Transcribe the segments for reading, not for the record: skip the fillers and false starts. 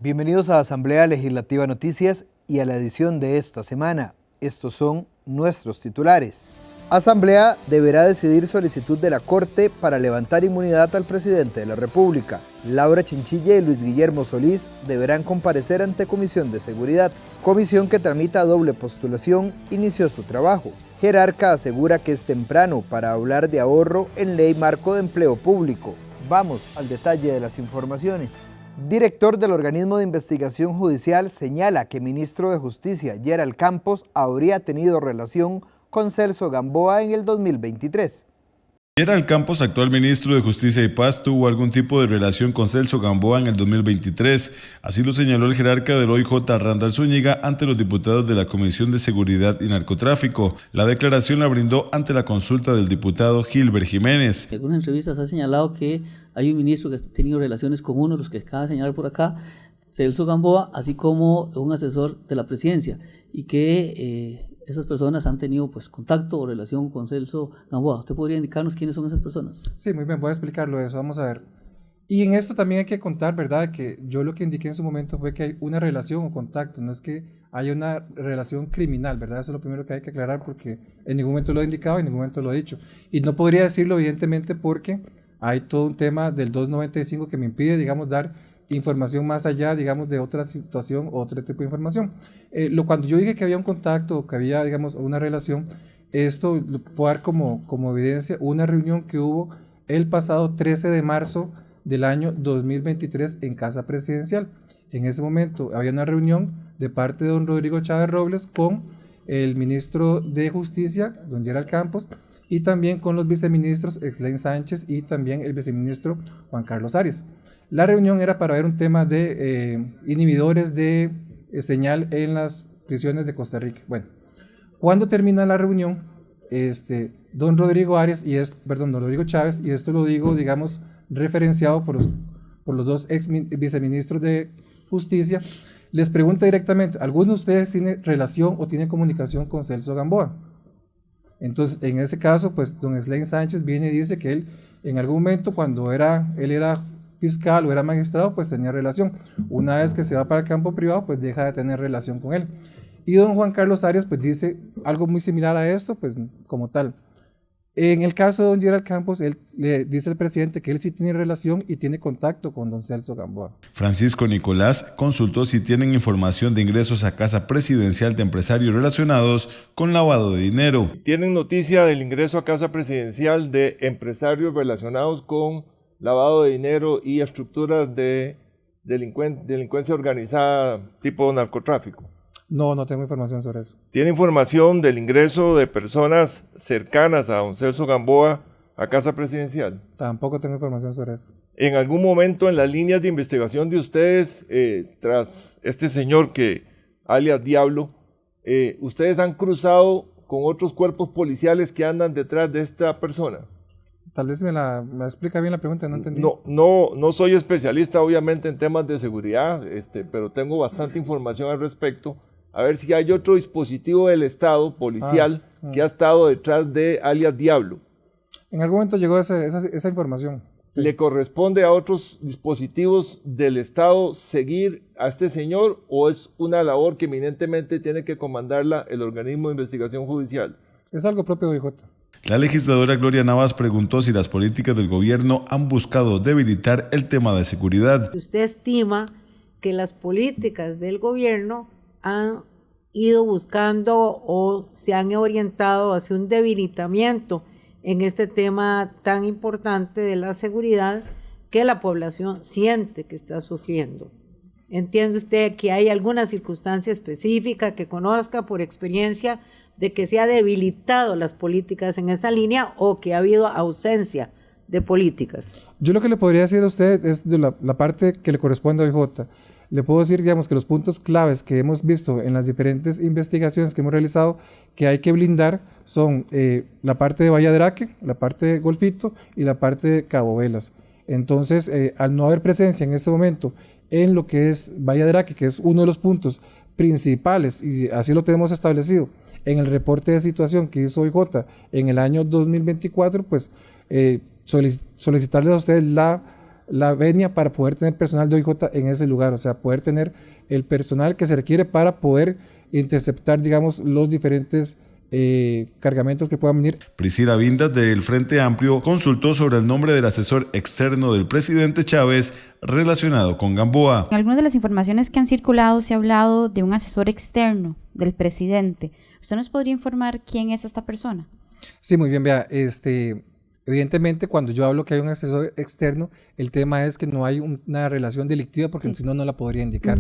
Bienvenidos a Asamblea Legislativa Noticias y a la edición de esta semana. Estos son nuestros titulares. Asamblea deberá decidir solicitud de la Corte para levantar inmunidad al presidente de la República. Laura Chinchilla y Luis Guillermo Solís deberán comparecer ante Comisión de Seguridad. Comisión que tramita doble postulación inició su trabajo. Jerarca asegura que es temprano para hablar de ahorro en Ley Marco de Empleo Público. Vamos al detalle de las informaciones. Director del organismo de investigación judicial señala que ministro de Justicia Gerald Campos habría tenido relación con Celso Gamboa en el 2023. Gerald Campos, actual ministro de Justicia y Paz, tuvo algún tipo de relación con Celso Gamboa en el 2023. Así lo señaló el jerarca del OIJ, Randall Zúñiga, ante los diputados de la Comisión de Seguridad y Narcotráfico. La declaración la brindó ante la consulta del diputado Gilbert Jiménez. En algunas entrevistas ha señalado que hay un ministro que ha tenido relaciones con uno de los que acaba de señalar por acá, Celso Gamboa, así como un asesor de la presidencia, y que esas personas han tenido contacto o relación con Celso Gamboa. ¿Usted podría indicarnos quiénes son esas personas? Sí, muy bien, voy a explicarlo eso, vamos a ver. Y en esto también hay que contar, ¿verdad?, que yo lo que indiqué en su momento fue que hay una relación o contacto, no es que haya una relación criminal, ¿verdad? Eso es lo primero que hay que aclarar porque en ningún momento lo he indicado, en ningún momento lo he dicho. Y no podría decirlo evidentemente porque hay todo un tema del 295 que me impide, digamos, dar información más allá, digamos, de otra situación o otro tipo de información. Cuando yo dije que había un contacto, que había, digamos, una relación, esto lo puedo dar como evidencia una reunión que hubo el pasado 13 de marzo del año 2023 en Casa Presidencial. En ese momento había una reunión de parte de don Rodrigo Chávez Robles con el ministro de Justicia, don Gerald Campos, y también con los viceministros Exlén Sánchez y también el viceministro Juan Carlos Arias. La reunión era para ver un tema de inhibidores de señal en las prisiones de Costa Rica. Bueno, cuando termina la reunión, don Rodrigo Chávez, y esto lo digo, digamos, referenciado por los dos ex viceministros de Justicia, les pregunta directamente, ¿alguno de ustedes tiene relación o tiene comunicación con Celso Gamboa? Entonces, en ese caso, don Exlén Sánchez viene y dice que él, en algún momento, cuando él era fiscal o era magistrado, tenía relación. Una vez que se va para el campo privado, deja de tener relación con él. Y don Juan Carlos Arias, dice algo muy similar a esto, como tal. En el caso de don Gerald Campos, él le dice al presidente que él sí tiene relación y tiene contacto con don Celso Gamboa. Francisco Nicolás consultó si tienen información de ingresos a Casa Presidencial de empresarios relacionados con lavado de dinero. ¿Tienen noticia del ingreso a Casa Presidencial de empresarios relacionados con lavado de dinero y estructuras de delincuencia organizada tipo narcotráfico? No tengo información sobre eso. ¿Tiene información del ingreso de personas cercanas a don Celso Gamboa a Casa Presidencial? Tampoco tengo información sobre eso. ¿En algún momento en las líneas de investigación de ustedes, tras este señor alias Diablo, ustedes han cruzado con otros cuerpos policiales que andan detrás de esta persona? Tal vez me explica bien la pregunta, no entendí. No soy especialista obviamente en temas de seguridad, pero tengo bastante información al respecto. A ver si hay otro dispositivo del Estado policial que ha estado detrás de alias Diablo. En algún momento llegó esa información. Sí. ¿Le corresponde a otros dispositivos del Estado seguir a este señor o es una labor que eminentemente tiene que comandarla el organismo de investigación judicial? Es algo propio de OIJ. La legisladora Gloria Navas preguntó si las políticas del gobierno han buscado debilitar el tema de seguridad. ¿Usted estima que las políticas del gobierno han ido buscando o se han orientado hacia un debilitamiento en este tema tan importante de la seguridad que la población siente que está sufriendo? ¿Entiende usted que hay alguna circunstancia específica que conozca por experiencia de que se ha debilitado las políticas en esa línea o que ha habido ausencia de políticas? Yo lo que le podría decir a usted es de la parte que le corresponde a OIJ. Le puedo decir, digamos, que los puntos claves que hemos visto en las diferentes investigaciones que hemos realizado que hay que blindar son la parte de Bahía Draque, la parte de Golfito y la parte de Cabo Velas. Entonces, al no haber presencia en este momento en lo que es Bahía Draque, que es uno de los puntos principales, y así lo tenemos establecido en el reporte de situación que hizo OIJ en el año 2024, solicitarles a ustedes la la venia para poder tener personal de OIJ en ese lugar, o sea, poder tener el personal que se requiere para poder interceptar, digamos, los diferentes cargamentos que puedan venir. Priscila Vindas del Frente Amplio consultó sobre el nombre del asesor externo del presidente Chávez relacionado con Gamboa. En algunas de las informaciones que han circulado se ha hablado de un asesor externo del presidente. ¿Usted nos podría informar quién es esta persona? Sí, muy bien, vea, evidentemente cuando yo hablo que hay un asesor externo, el tema es que no hay una relación delictiva porque si no, no la podría indicar.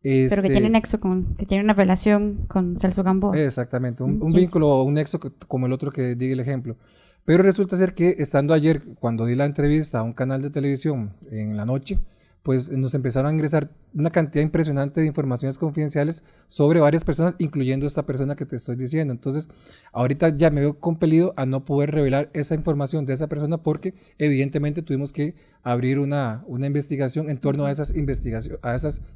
Pero que tiene nexo que tiene una relación con Celso Gamboa. Exactamente, un vínculo o un nexo como el otro que di el ejemplo. Pero resulta ser que estando ayer, cuando di la entrevista a un canal de televisión en la noche, pues nos empezaron a ingresar una cantidad impresionante de informaciones confidenciales sobre varias personas, incluyendo esta persona que te estoy diciendo. Entonces, ahorita ya me veo compelido a no poder revelar esa información de esa persona porque evidentemente tuvimos que abrir una investigación en torno a esas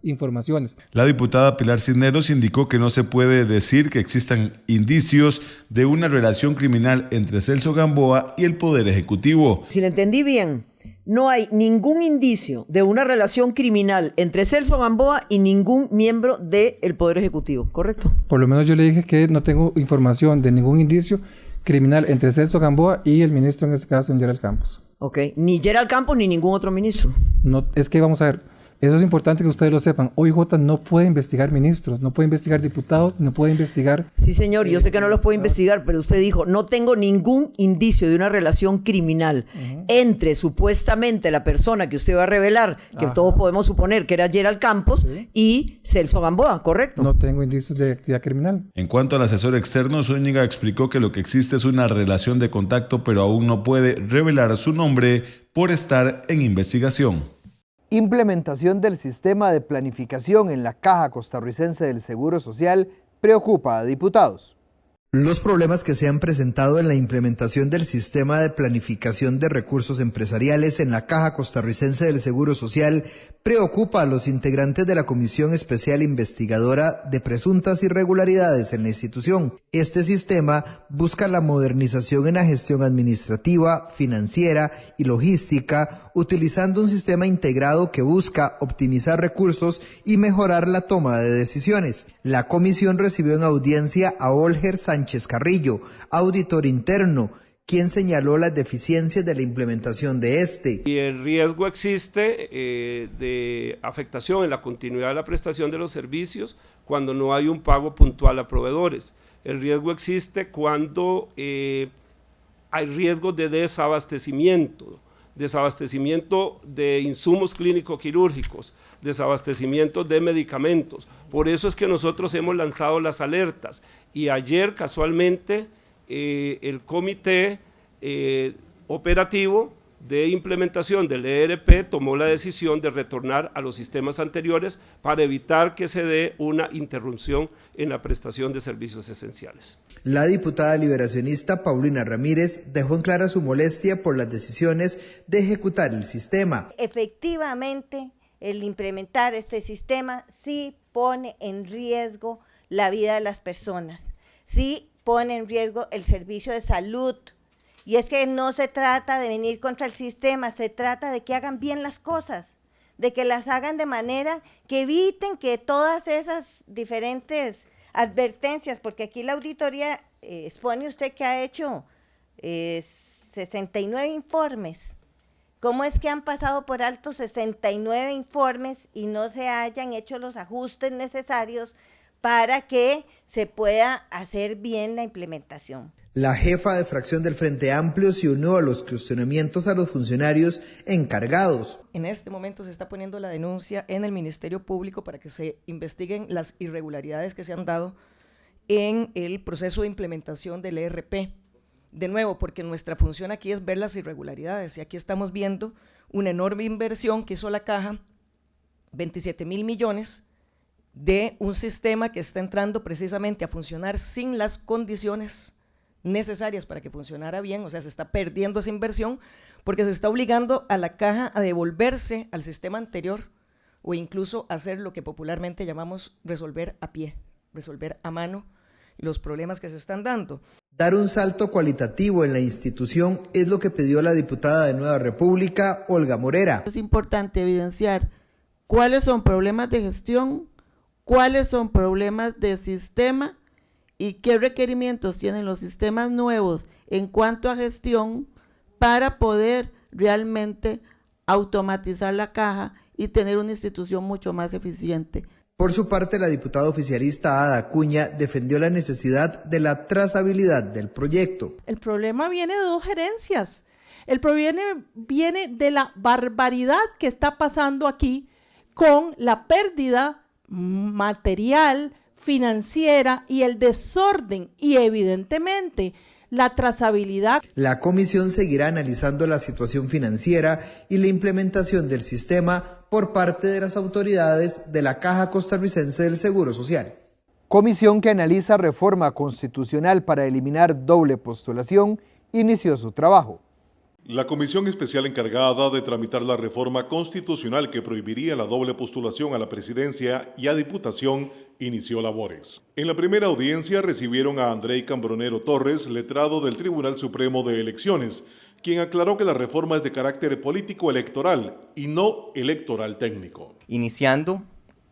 informaciones. La diputada Pilar Cisneros indicó que no se puede decir que existan indicios de una relación criminal entre Celso Gamboa y el Poder Ejecutivo. Si le entendí bien, no hay ningún indicio de una relación criminal entre Celso Gamboa y ningún miembro del Poder Ejecutivo, ¿correcto? Por lo menos yo le dije que no tengo información de ningún indicio criminal entre Celso Gamboa y el ministro, en este caso, Gerald Campos. Ok, ni Gerald Campos ni ningún otro ministro. No, es que vamos a ver, eso es importante que ustedes lo sepan. OIJ no puede investigar ministros, no puede investigar diputados, no puede investigar... Sí, señor, yo sé que no los puede investigar, pero usted dijo, no tengo ningún indicio de una relación criminal entre supuestamente la persona que usted va a revelar, que todos podemos suponer que era Gerald Campos, y Celso Gamboa, ¿correcto? No tengo indicios de actividad criminal. En cuanto al asesor externo, Zúñiga explicó que lo que existe es una relación de contacto, pero aún no puede revelar su nombre por estar en investigación. Implementación del sistema de planificación en la Caja Costarricense del Seguro Social preocupa a diputados. Los problemas que se han presentado en la implementación del sistema de planificación de recursos empresariales en la Caja Costarricense del Seguro Social preocupa a los integrantes de la Comisión Especial Investigadora de Presuntas Irregularidades en la institución. Este sistema busca la modernización en la gestión administrativa, financiera y logística, utilizando un sistema integrado que busca optimizar recursos y mejorar la toma de decisiones. La comisión recibió en audiencia a Olger Sánchez Carrillo, auditor interno, quien señaló las deficiencias de la implementación de este. Y el riesgo existe de afectación en la continuidad de la prestación de los servicios cuando no hay un pago puntual a proveedores. El riesgo existe cuando hay riesgos de desabastecimiento de insumos clínico-quirúrgicos, desabastecimiento de medicamentos. Por eso es que nosotros hemos lanzado las alertas. Y ayer, casualmente, el comité operativo de implementación del ERP tomó la decisión de retornar a los sistemas anteriores para evitar que se dé una interrupción en la prestación de servicios esenciales. La diputada liberacionista Paulina Ramírez dejó en clara su molestia por las decisiones de ejecutar el sistema. Efectivamente, el implementar este sistema sí pone en riesgo la vida de las personas, sí pone en riesgo el servicio de salud. Y es que no se trata de venir contra el sistema, se trata de que hagan bien las cosas, de que las hagan de manera que eviten que todas esas diferentes advertencias, porque aquí la auditoría expone usted que ha hecho 69 informes. ¿Cómo es que han pasado por alto 69 informes y no se hayan hecho los ajustes necesarios para que se pueda hacer bien la implementación? La jefa de fracción del Frente Amplio se unió a los cuestionamientos a los funcionarios encargados. En este momento se está poniendo la denuncia en el Ministerio Público para que se investiguen las irregularidades que se han dado en el proceso de implementación del ERP. De nuevo, porque nuestra función aquí es ver las irregularidades y aquí estamos viendo una enorme inversión que hizo la Caja, 27,000 millones, de un sistema que está entrando precisamente a funcionar sin las condiciones necesarias para que funcionara bien, o sea, se está perdiendo esa inversión porque se está obligando a la Caja a devolverse al sistema anterior o incluso hacer lo que popularmente llamamos resolver a pie, resolver a mano los problemas que se están dando. Dar un salto cualitativo en la institución es lo que pidió la diputada de Nueva República, Olga Morera. Es importante evidenciar cuáles son problemas de gestión, cuáles son problemas de sistema y qué requerimientos tienen los sistemas nuevos en cuanto a gestión para poder realmente automatizar la caja y tener una institución mucho más eficiente. Por su parte, la diputada oficialista Ada Acuña defendió la necesidad de la trazabilidad del proyecto. El problema viene de dos gerencias. El problema viene de la barbaridad que está pasando aquí con la pérdida material, financiera y el desorden y evidentemente la trazabilidad. La comisión seguirá analizando la situación financiera y la implementación del sistema por parte de las autoridades de la Caja Costarricense del Seguro Social. Comisión que analiza reforma constitucional para eliminar doble postulación inició su trabajo. La comisión especial encargada de tramitar la reforma constitucional que prohibiría la doble postulación a la presidencia y a diputación inició labores. En la primera audiencia recibieron a Andrei Cambronero Torres, letrado del Tribunal Supremo de Elecciones, quien aclaró que la reforma es de carácter político electoral y no electoral técnico. Iniciando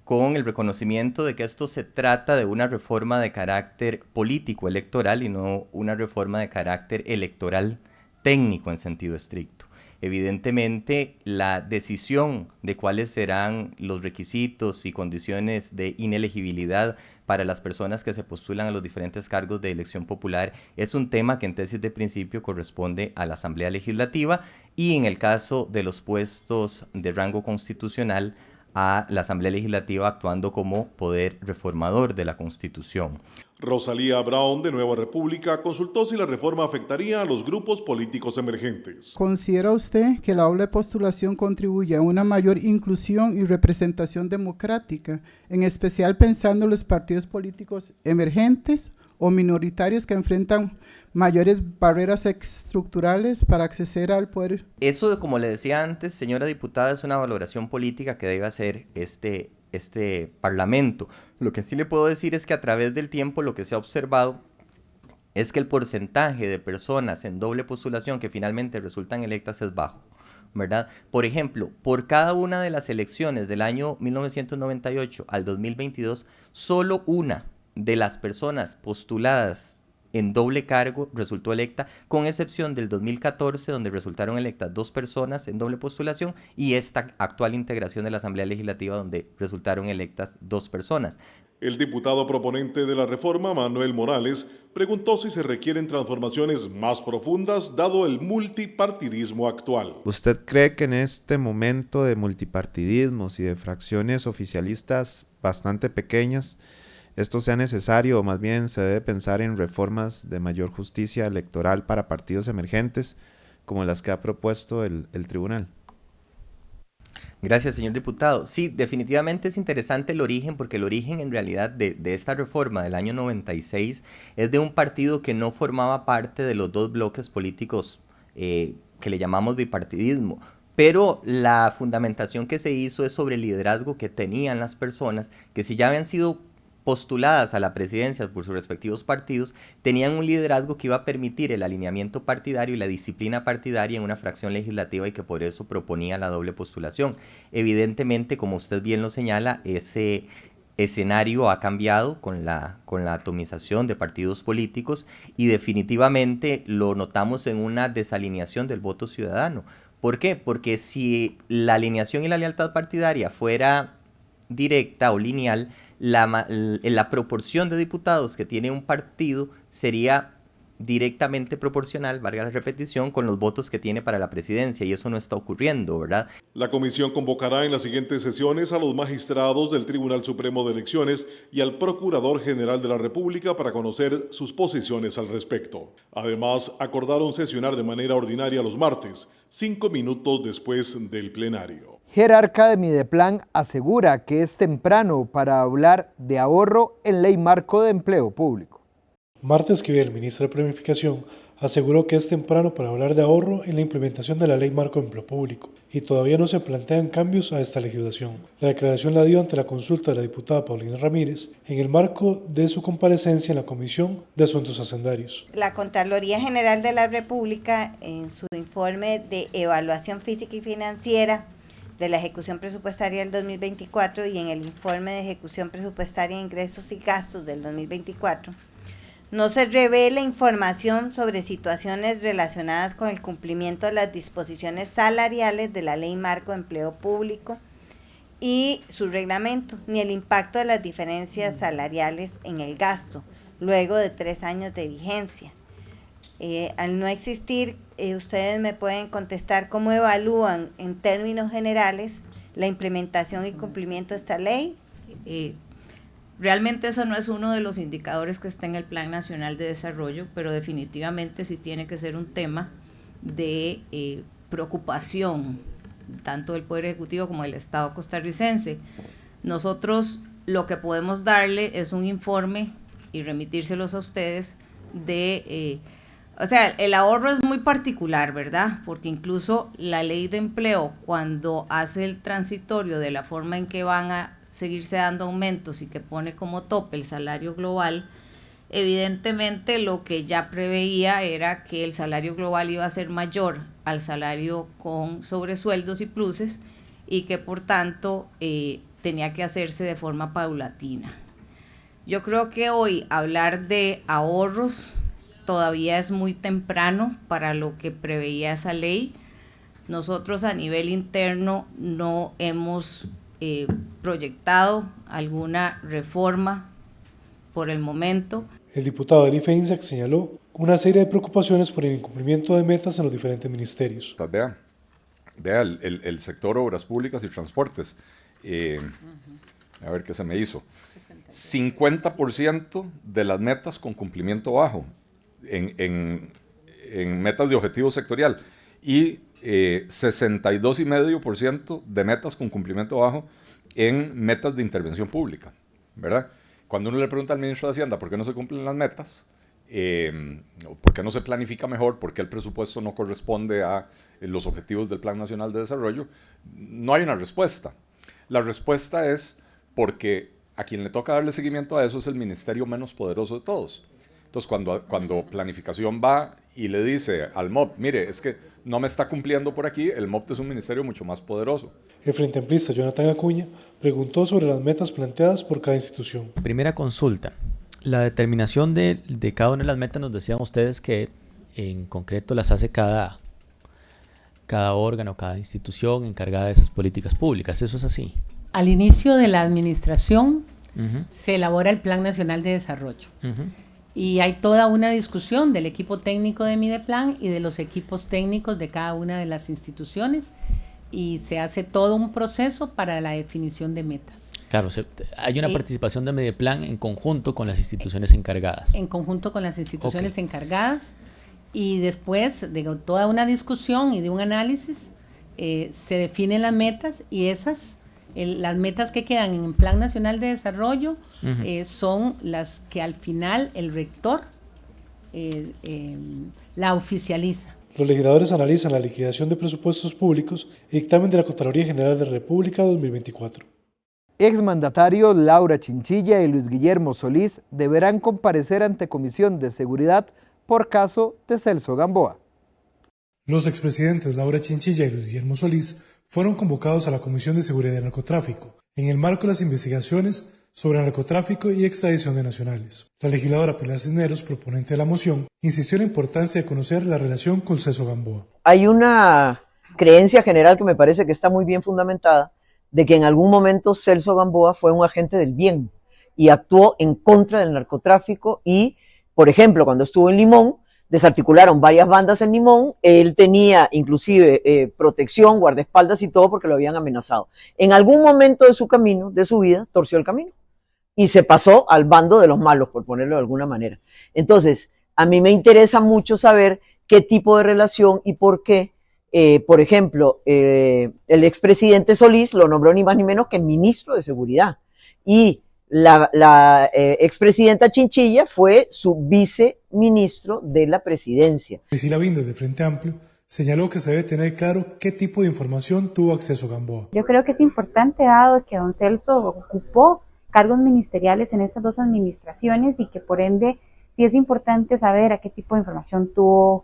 con el reconocimiento de que esto se trata de una reforma de carácter político electoral y no una reforma de carácter electoral técnico en sentido estricto. Evidentemente, la decisión de cuáles serán los requisitos y condiciones de inelegibilidad para las personas que se postulan a los diferentes cargos de elección popular es un tema que en tesis de principio corresponde a la Asamblea Legislativa y en el caso de los puestos de rango constitucional a la Asamblea Legislativa actuando como poder reformador de la Constitución. Rosalía Brown, de Nueva República, consultó si la reforma afectaría a los grupos políticos emergentes. ¿Considera usted que la doble postulación contribuye a una mayor inclusión y representación democrática, en especial pensando en los partidos políticos emergentes o minoritarios que enfrentan mayores barreras estructurales para acceder al poder? Eso, como le decía antes, señora diputada, es una valoración política que debe hacer este Parlamento. Lo que sí le puedo decir es que a través del tiempo lo que se ha observado es que el porcentaje de personas en doble postulación que finalmente resultan electas es bajo, ¿verdad? Por ejemplo, por cada una de las elecciones del año 1998 al 2022, solo una de las personas postuladas en doble cargo resultó electa, con excepción del 2014, donde resultaron electas 2 personas en doble postulación, y esta actual integración de la Asamblea Legislativa, donde resultaron electas 2 personas. El diputado proponente de la reforma, Manuel Morales, preguntó si se requieren transformaciones más profundas dado el multipartidismo actual. ¿Usted cree que en este momento de multipartidismos y de fracciones oficialistas bastante pequeñas, esto sea necesario o más bien se debe pensar en reformas de mayor justicia electoral para partidos emergentes como las que ha propuesto el tribunal? Gracias, señor diputado. Sí, definitivamente es interesante el origen, porque el origen en realidad de esta reforma del año 96 es de un partido que no formaba parte de los 2 bloques políticos que le llamamos bipartidismo. Pero la fundamentación que se hizo es sobre el liderazgo que tenían las personas que, si ya habían sido postuladas a la presidencia por sus respectivos partidos, tenían un liderazgo que iba a permitir el alineamiento partidario y la disciplina partidaria en una fracción legislativa, y que por eso proponía la doble postulación. Evidentemente, como usted bien lo señala, ese escenario ha cambiado con la atomización de partidos políticos, y definitivamente lo notamos en una desalineación del voto ciudadano. ¿Por qué? Porque si la alineación y la lealtad partidaria fuera directa o lineal, la proporción de diputados que tiene un partido sería directamente proporcional, valga la repetición, con los votos que tiene para la presidencia, y eso no está ocurriendo, ¿verdad? La comisión convocará en las siguientes sesiones a los magistrados del Tribunal Supremo de Elecciones y al Procurador General de la República para conocer sus posiciones al respecto. Además, acordaron sesionar de manera ordinaria los martes, 5 minutos después del plenario. Jerarca de Mideplan asegura que es temprano para hablar de ahorro en Ley Marco de Empleo Público. Marta Esquivel, ministra de Planificación, aseguró que es temprano para hablar de ahorro en la implementación de la Ley Marco de Empleo Público y todavía no se plantean cambios a esta legislación. La declaración la dio ante la consulta de la diputada Paulina Ramírez en el marco de su comparecencia en la Comisión de Asuntos Hacendarios. La Contraloría General de la República, en su informe de evaluación física y financiera de la ejecución presupuestaria del 2024 y en el informe de ejecución presupuestaria de ingresos y gastos del 2024, no se revela información sobre situaciones relacionadas con el cumplimiento de las disposiciones salariales de la Ley Marco de Empleo Público y su reglamento, ni el impacto de las diferencias salariales en el gasto, luego de 3 años de vigencia. Al no existir, ustedes me pueden contestar cómo evalúan en términos generales la implementación y cumplimiento de esta ley. Realmente eso no es uno de los indicadores que está en el Plan Nacional de Desarrollo, pero definitivamente sí tiene que ser un tema de preocupación, tanto del Poder Ejecutivo como del Estado costarricense. Nosotros lo que podemos darle es un informe y remitírselos a ustedes de... o sea, el ahorro es muy particular, ¿verdad? Porque incluso la ley de empleo, cuando hace el transitorio de la forma en que van a seguirse dando aumentos y que pone como tope el salario global, evidentemente lo que ya preveía era que el salario global iba a ser mayor al salario con sobresueldos y pluses y que por tanto tenía que hacerse de forma paulatina. Yo creo que hoy hablar de ahorros todavía es muy temprano para lo que preveía esa ley. Nosotros a nivel interno no hemos proyectado alguna reforma por el momento. El diputado del IFEINSAC señaló una serie de preocupaciones por el incumplimiento de metas en los diferentes ministerios. Vea el sector obras públicas y transportes. A ver qué se me hizo. 50% de las metas con cumplimiento bajo en metas de objetivo sectorial y 62,5% de metas con cumplimiento bajo en metas de intervención pública, ¿verdad? Cuando uno le pregunta al ministro de Hacienda por qué no se cumplen las metas, por qué no se planifica mejor, por qué el presupuesto no corresponde a los objetivos del Plan Nacional de Desarrollo, no hay una respuesta. La respuesta es porque a quien le toca darle seguimiento a eso es el ministerio menos poderoso de todos. Entonces, cuando Planificación va y le dice al MOP, mire, es que no me está cumpliendo por aquí, el MOP es un ministerio mucho más poderoso. El Frente Amplista Jonathan Acuña preguntó sobre las metas planteadas por cada institución. Primera consulta. La determinación de cada una de las metas nos decían ustedes que en concreto las hace cada órgano, cada institución encargada de esas políticas públicas. ¿Eso es así? Al inicio de la administración se elabora el Plan Nacional de Desarrollo. Y hay toda una discusión del equipo técnico de Mideplan y de los equipos técnicos de cada una de las instituciones y se hace todo un proceso para la definición de metas. Claro, hay una participación de Mideplan en conjunto con las instituciones encargadas. En conjunto con las instituciones encargadas y después de toda una discusión y de un análisis se definen las metas y las metas que quedan en el Plan Nacional de Desarrollo son las que al final el rector la oficializa. Los legisladores analizan la liquidación de presupuestos públicos y dictamen de la Contraloría General de la República 2024. Exmandatarios Laura Chinchilla y Luis Guillermo Solís deberán comparecer ante Comisión de Seguridad por caso de Celso Gamboa. Los expresidentes Laura Chinchilla y Luis Guillermo Solís fueron convocados a la Comisión de Seguridad y Narcotráfico en el marco de las investigaciones sobre narcotráfico y extradición de nacionales. La legisladora Pilar Cisneros, proponente de la moción, insistió en la importancia de conocer la relación con Celso Gamboa. Hay una creencia general que me parece que está muy bien fundamentada de que en algún momento Celso Gamboa fue un agente del bien y actuó en contra del narcotráfico y, por ejemplo, cuando estuvo en Limón, desarticularon varias bandas en Limón, él tenía inclusive protección, guardaespaldas y todo porque lo habían amenazado. En algún momento de su camino, de su vida, torció el camino y se pasó al bando de los malos, por ponerlo de alguna manera. Entonces, a mí me interesa mucho saber qué tipo de relación y por qué, por ejemplo, el expresidente Solís lo nombró ni más ni menos que ministro de Seguridad y La expresidenta Chinchilla fue su viceministro de la presidencia. Priscila Binder, de Frente Amplio, señaló que se debe tener claro qué tipo de información tuvo acceso Gamboa. Yo creo que es importante, dado que don Celso ocupó cargos ministeriales en estas dos administraciones y que por ende sí es importante saber a qué tipo de información tuvo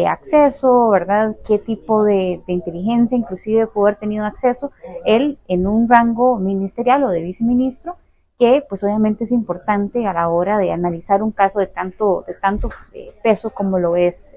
acceso, ¿verdad? Qué tipo de inteligencia inclusive pudo haber tenido acceso él en un rango ministerial o de viceministro, que pues obviamente es importante a la hora de analizar un caso de tanto peso como lo es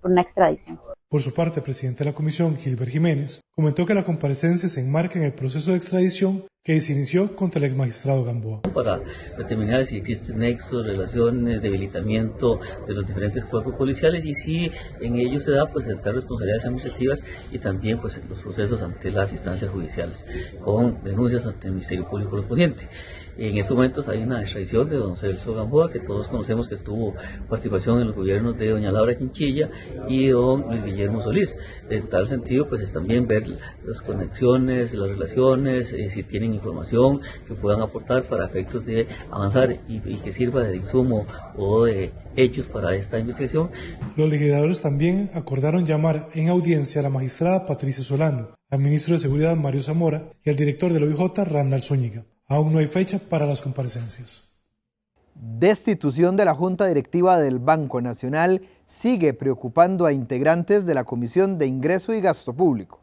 una extradición. Por su parte, el presidente de la comisión, Gilbert Jiménez, comentó que la comparecencia se enmarca en el proceso de extradición que se inició contra el exmagistrado Gamboa. Para determinar si existen nexos, relaciones, debilitamiento de los diferentes cuerpos policiales y si en ello se da, pues sentar responsabilidades administrativas y también pues los procesos ante las instancias judiciales con denuncias ante el Ministerio Público correspondiente. En estos momentos hay una extradición de don Celso Gamboa, que todos conocemos que tuvo participación en los gobiernos de doña Laura Chinchilla y don Luis Guillermo Solís. En tal sentido, pues es también ver las conexiones, las relaciones, si tienen información que puedan aportar para efectos de avanzar y que sirva de insumo o de hechos para esta investigación. Los legisladores también acordaron llamar en audiencia a la magistrada Patricia Solano, al ministro de Seguridad Mario Zamora y al director del OIJ Randall Zúñiga. Aún no hay fecha para las comparecencias. Destitución de la Junta Directiva del Banco Nacional sigue preocupando a integrantes de la Comisión de Ingreso y Gasto Público.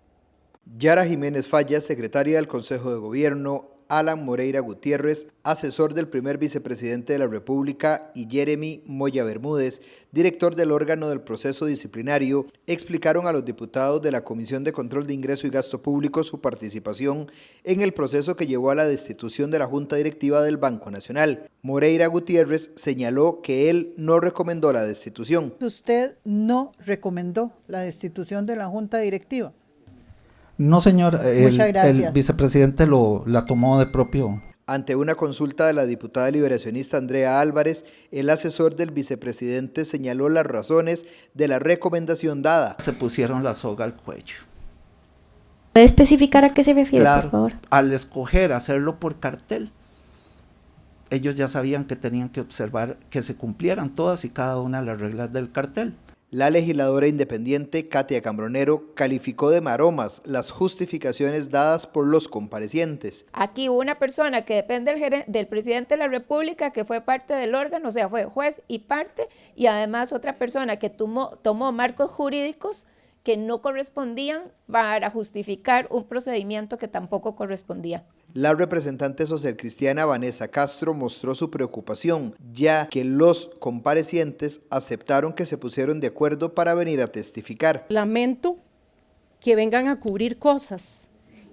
Yara Jiménez Fallas, secretaria del Consejo de Gobierno, Alan Moreira Gutiérrez, asesor del primer vicepresidente de la República, y Jeremy Moya Bermúdez, director del órgano del proceso disciplinario, explicaron a los diputados de la Comisión de Control de Ingreso y Gasto Público su participación en el proceso que llevó a la destitución de la Junta Directiva del Banco Nacional. Moreira Gutiérrez señaló que él no recomendó la destitución. ¿Usted no recomendó la destitución de la Junta Directiva? No, señor, el vicepresidente la tomó de propio. Ante una consulta de la diputada liberacionista Andrea Álvarez, el asesor del vicepresidente señaló las razones de la recomendación dada. Se pusieron la soga al cuello. ¿Puede especificar a qué se refiere, claro, por favor? Al escoger hacerlo por cartel, ellos ya sabían que tenían que observar que se cumplieran todas y cada una de las reglas del cartel. La legisladora independiente Katia Cambronero calificó de maromas las justificaciones dadas por los comparecientes. Aquí hubo una persona que depende del presidente de la República, que fue parte del órgano, o sea, fue juez y parte, y además otra persona que tomó marcos jurídicos que no correspondían para justificar un procedimiento que tampoco correspondía. La representante socialcristiana Vanessa Castro mostró su preocupación, ya que los comparecientes aceptaron que se pusieron de acuerdo para venir a testificar. Lamento que vengan a cubrir cosas.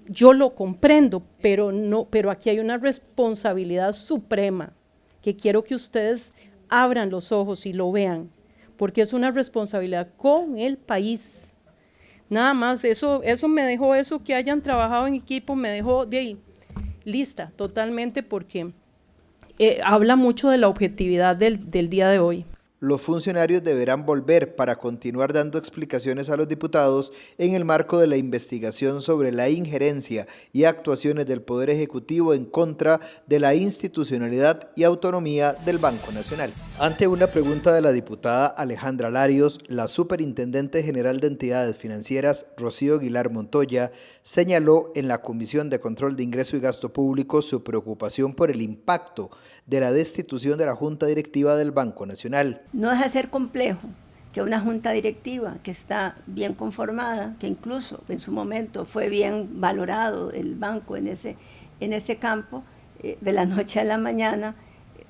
Yo lo comprendo, pero aquí hay una responsabilidad suprema que quiero que ustedes abran los ojos y lo vean, porque es una responsabilidad con el país. Nada más, eso me dejó, eso que hayan trabajado en equipo, me dejó de ahí lista totalmente, porque habla mucho de la objetividad del día de hoy. Los funcionarios deberán volver para continuar dando explicaciones a los diputados en el marco de la investigación sobre la injerencia y actuaciones del Poder Ejecutivo en contra de la institucionalidad y autonomía del Banco Nacional. Ante una pregunta de la diputada Alejandra Larios, la Superintendente General de Entidades Financieras, Rocío Aguilar Montoya, señaló en la Comisión de Control de Ingreso y Gasto Público su preocupación por el impacto de la destitución de la Junta Directiva del Banco Nacional. No deja de ser complejo que una Junta Directiva que está bien conformada, que incluso en su momento fue bien valorado el banco en ese campo, de la noche a la mañana,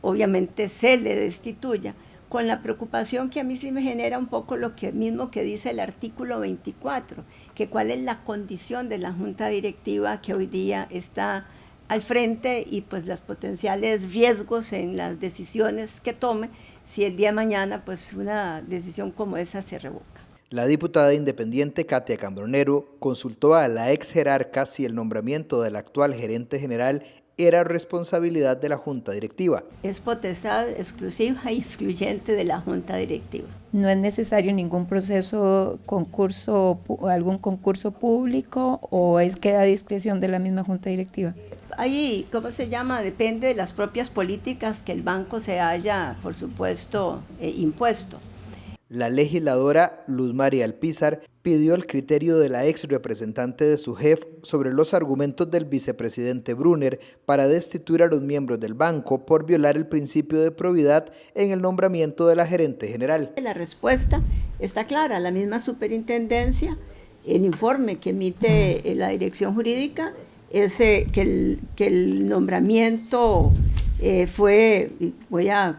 obviamente se le destituya, con la preocupación que a mí sí me genera un poco lo mismo que dice el artículo 24, que cuál es la condición de la Junta Directiva que hoy día está al frente y pues los potenciales riesgos en las decisiones que tome si el día de mañana pues una decisión como esa se revoca. La diputada independiente Katia Cambronero consultó a la ex jerarca si el nombramiento del actual gerente general era responsabilidad de la Junta Directiva. Es potestad exclusiva y excluyente de la Junta Directiva. No es necesario ningún proceso, algún concurso público, o queda a discreción de la misma Junta Directiva. ahí, ¿cómo se llama? Depende de las propias políticas que el banco se haya, por supuesto, impuesto. La legisladora Luz María Alpizar pidió el criterio de la ex representante de su jefe sobre los argumentos del vicepresidente Brunner para destituir a los miembros del banco por violar el principio de probidad en el nombramiento de la gerente general. La respuesta está clara, la misma superintendencia, el informe que emite la dirección jurídica es que el nombramiento fue, voy a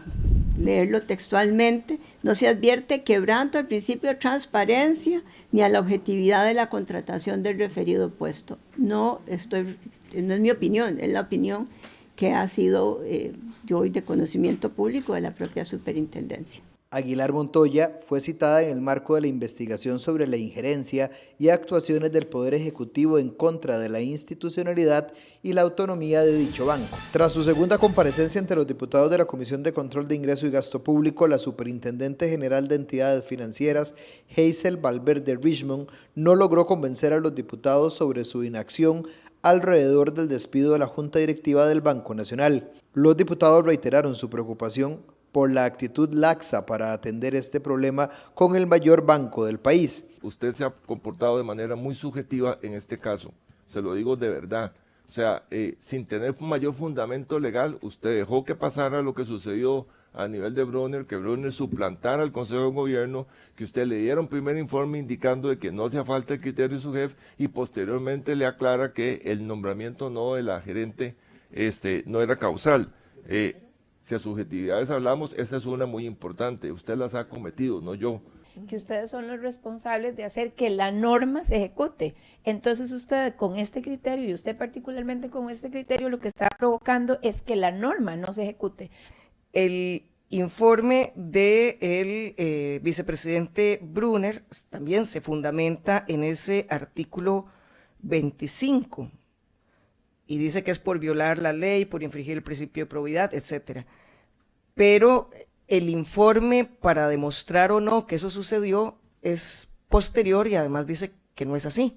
leerlo textualmente, no se advierte quebranto al principio de transparencia ni a la objetividad de la contratación del referido puesto. No es mi opinión, es la opinión que ha sido hoy de conocimiento público de la propia superintendencia. Aguilar Montoya fue citada en el marco de la investigación sobre la injerencia y actuaciones del Poder Ejecutivo en contra de la institucionalidad y la autonomía de dicho banco. Tras su segunda comparecencia ante los diputados de la Comisión de Control de Ingreso y Gasto Público, la Superintendente General de Entidades Financieras, Hazel Valverde Richmond, no logró convencer a los diputados sobre su inacción alrededor del despido de la Junta Directiva del Banco Nacional. Los diputados reiteraron su preocupación por la actitud laxa para atender este problema con el mayor banco del país. Usted se ha comportado de manera muy subjetiva en este caso, se lo digo de verdad. O sea, sin tener mayor fundamento legal, usted dejó que pasara lo que sucedió a nivel de Brunner, que Brunner suplantara al Consejo de Gobierno, que usted le diera un primer informe indicando de que no hacía falta el criterio de su jefe y posteriormente le aclara que el nombramiento no de la gerente no era causal. Si a subjetividades hablamos, esa es una muy importante, usted las ha cometido, no yo. Que ustedes son los responsables de hacer que la norma se ejecute. Entonces usted con este criterio, y usted particularmente con este criterio, lo que está provocando es que la norma no se ejecute. El informe del vicepresidente Brunner también se fundamenta en ese artículo 25 y dice que es por violar la ley, por infringir el principio de probidad, etcétera. Pero el informe para demostrar o no que eso sucedió es posterior y además dice que no es así.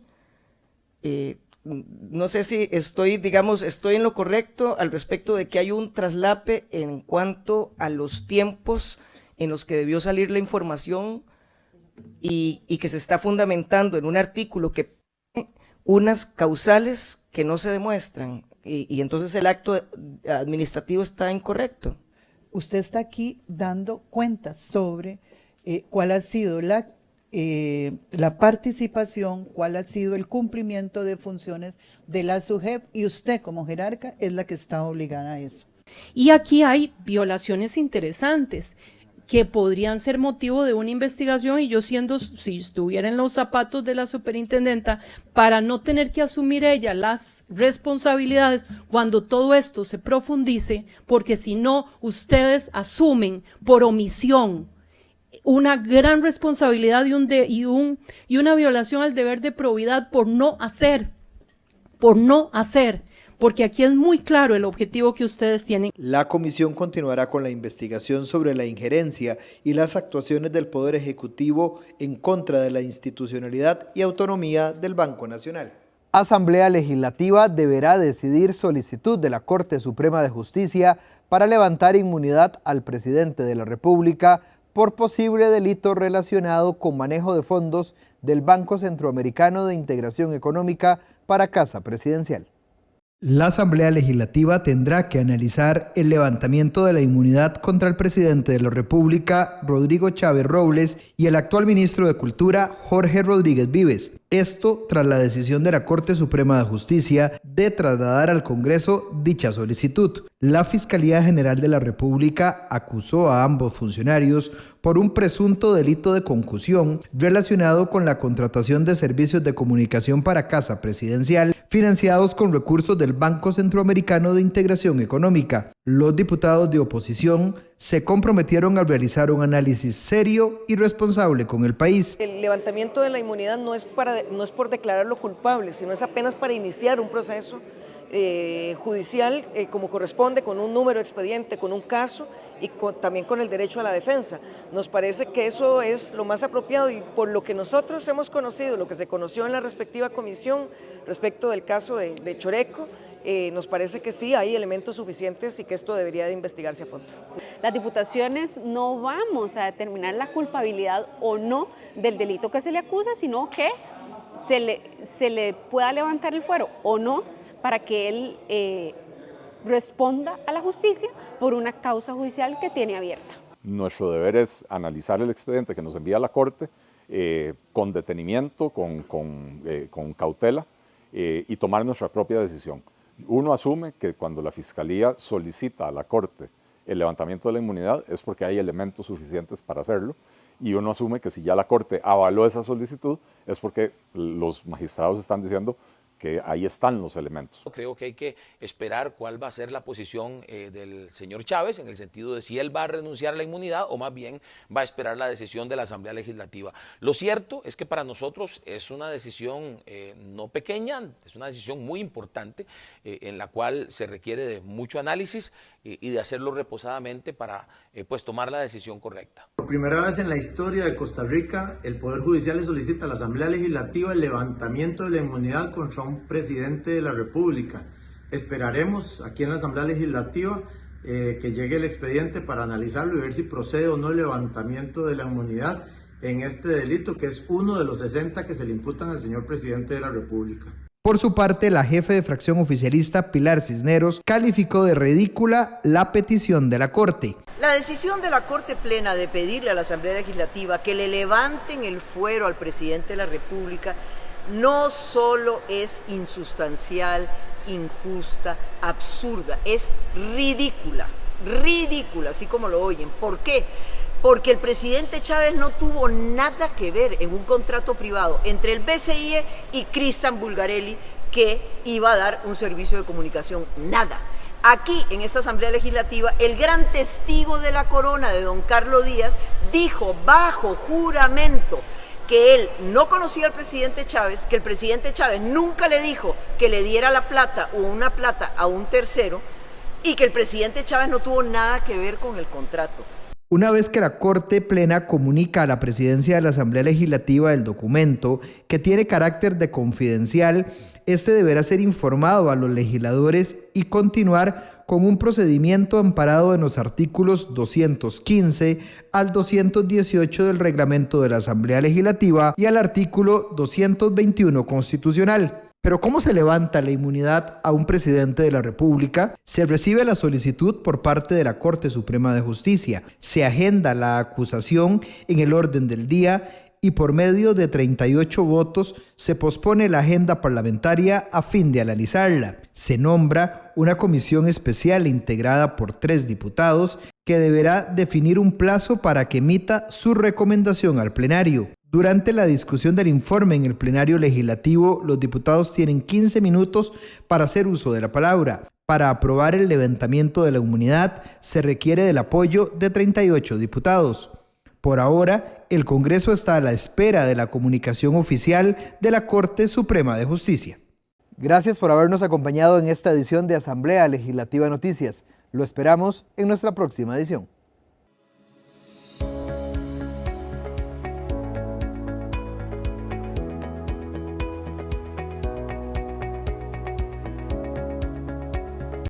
No sé si estoy en lo correcto al respecto de que hay un traslape en cuanto a los tiempos en los que debió salir la información y que se está fundamentando en un artículo que pone unas causales que no se demuestran y entonces el acto administrativo está incorrecto. Usted está aquí dando cuentas sobre cuál ha sido la participación, cuál ha sido el cumplimiento de funciones de la SUGEP y usted como jerarca es la que está obligada a eso. Y aquí hay violaciones interesantes que podrían ser motivo de una investigación y yo si estuviera en los zapatos de la superintendenta para no tener que asumir ella las responsabilidades cuando todo esto se profundice, porque si no, ustedes asumen por omisión una gran responsabilidad y una violación al deber de probidad por no hacer, porque aquí es muy claro el objetivo que ustedes tienen. La comisión continuará con la investigación sobre la injerencia y las actuaciones del Poder Ejecutivo en contra de la institucionalidad y autonomía del Banco Nacional. Asamblea Legislativa deberá decidir solicitud de la Corte Suprema de Justicia para levantar inmunidad al presidente de la República por posible delito relacionado con manejo de fondos del Banco Centroamericano de Integración Económica para Casa Presidencial. La Asamblea Legislativa tendrá que analizar el levantamiento de la inmunidad contra el presidente de la República, Rodrigo Chávez Robles, y el actual ministro de Cultura, Jorge Rodríguez Vives. Esto tras la decisión de la Corte Suprema de Justicia de trasladar al Congreso dicha solicitud. La Fiscalía General de la República acusó a ambos funcionarios por un presunto delito de concusión relacionado con la contratación de servicios de comunicación para Casa Presidencial financiados con recursos del Banco Centroamericano de Integración Económica. Los diputados de oposición se comprometieron a realizar un análisis serio y responsable con el país. El levantamiento de la inmunidad no es por declararlo culpable, sino es apenas para iniciar un proceso judicial como corresponde, con un número de expediente, con un caso y también con el derecho a la defensa. Nos parece que eso es lo más apropiado y por lo que nosotros hemos conocido, lo que se conoció en la respectiva comisión respecto del caso de Choreco nos parece que sí hay elementos suficientes y que esto debería de investigarse a fondo. Las diputaciones no vamos a determinar la culpabilidad o no del delito que se le acusa, sino que se le pueda levantar el fuero o no para que él responda a la justicia por una causa judicial que tiene abierta. Nuestro deber es analizar el expediente que nos envía la Corte con detenimiento, con cautela y tomar nuestra propia decisión. Uno asume que cuando la Fiscalía solicita a la Corte el levantamiento de la inmunidad es porque hay elementos suficientes para hacerlo, y uno asume que si ya la Corte avaló esa solicitud es porque los magistrados están diciendo que ahí están los elementos. Creo que hay que esperar cuál va a ser la posición del señor Chávez, en el sentido de si él va a renunciar a la inmunidad o más bien va a esperar la decisión de la Asamblea Legislativa. Lo cierto es que para nosotros es una decisión no pequeña, es una decisión muy importante en la cual se requiere de mucho análisis y de hacerlo reposadamente para pues tomar la decisión correcta. Por primera vez en la historia de Costa Rica, el Poder Judicial le solicita a la Asamblea Legislativa el levantamiento de la inmunidad contra un presidente de la República. Esperaremos aquí en la Asamblea Legislativa que llegue el expediente para analizarlo y ver si procede o no el levantamiento de la inmunidad en este delito, que es uno de los 60 que se le imputan al señor presidente de la República. Por su parte, la jefe de fracción oficialista, Pilar Cisneros, calificó de ridícula la petición de la Corte. La decisión de la Corte Plena de pedirle a la Asamblea Legislativa que le levanten el fuero al presidente de la República no solo es insustancial, injusta, absurda, es ridícula, así como lo oyen. ¿Por qué? Porque el presidente Chávez no tuvo nada que ver en un contrato privado entre el BCIE y Cristian Bulgarelli, que iba a dar un servicio de comunicación. Nada. Aquí, en esta Asamblea Legislativa, el gran testigo de la corona de don Carlos Díaz dijo bajo juramento que él no conocía al presidente Chávez, que el presidente Chávez nunca le dijo que le diera la plata o una plata a un tercero y que el presidente Chávez no tuvo nada que ver con el contrato. Una vez que la Corte Plena comunica a la Presidencia de la Asamblea Legislativa el documento, que tiene carácter de confidencial, este deberá ser informado a los legisladores y continuar con un procedimiento amparado en los artículos 215 al 218 del reglamento de la Asamblea Legislativa y al artículo 221 constitucional. Pero ¿cómo se levanta la inmunidad a un presidente de la República? Se recibe la solicitud por parte de la Corte Suprema de Justicia, se agenda la acusación en el orden del día y por medio de 38 votos se pospone la agenda parlamentaria a fin de analizarla. Se nombra una comisión especial integrada por 3 diputados que deberá definir un plazo para que emita su recomendación al plenario. Durante la discusión del informe en el plenario legislativo, los diputados tienen 15 minutos para hacer uso de la palabra. Para aprobar el levantamiento de la inmunidad, se requiere del apoyo de 38 diputados. Por ahora, el Congreso está a la espera de la comunicación oficial de la Corte Suprema de Justicia. Gracias por habernos acompañado en esta edición de Asamblea Legislativa Noticias. Lo esperamos en nuestra próxima edición.